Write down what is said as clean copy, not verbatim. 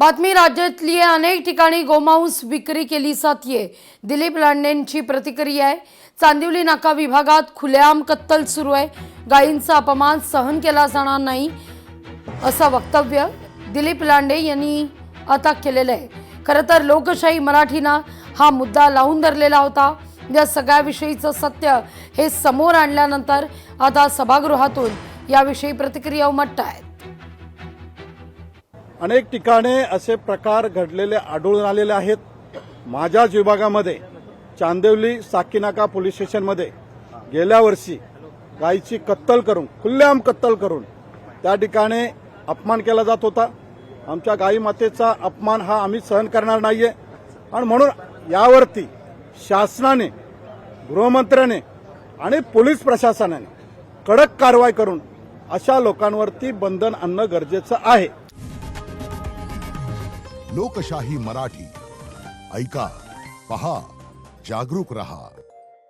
बातमी राज्यातली अनेक ठिकाणी गोमांस विक्री केली जाते। दिलीप लांडेंची प्रतिक्रिया आहे। चांदिवली नाका विभागात खुलेआम कत्तल सुरू आहे। गायींचा अपमान सहन केला जाणार नाही असं वक्तव्य दिलीप लांडे यांनी आता केलेलं आहे। खरं तर लोकशाही मराठीनं हा मुद्दा लावून धरलेला होता। या सगळ्याविषयीचं सत्य हे समोर आणल्यानंतर आता सभागृहातून याविषयी प्रतिक्रिया उमटतायत। अनेक ठिकाणी असे प्रकार घडलेले आढळून आलेले आहेत। माझ्याच विभागामध्ये चांदिवली साकीनाका पोलीस स्टेशनमध्ये गेल्या वर्षी गायीची कत्तल करून खुलेआम कत्तल करून त्या ठिकाणी अपमान केला जात होता। आमच्या गाई मातेचा अपमान हा आम्ही सहन करणार नाहीये आणि म्हणून यावरती शासनाने, गृहमंत्र्याने आणि पोलीस प्रशासनाने कडक कारवाई करून अशा लोकांवरती बंधन आणणं गरजेचं आहे। लोकशाही मराठी ऐका, पहा, जागरूक रहा।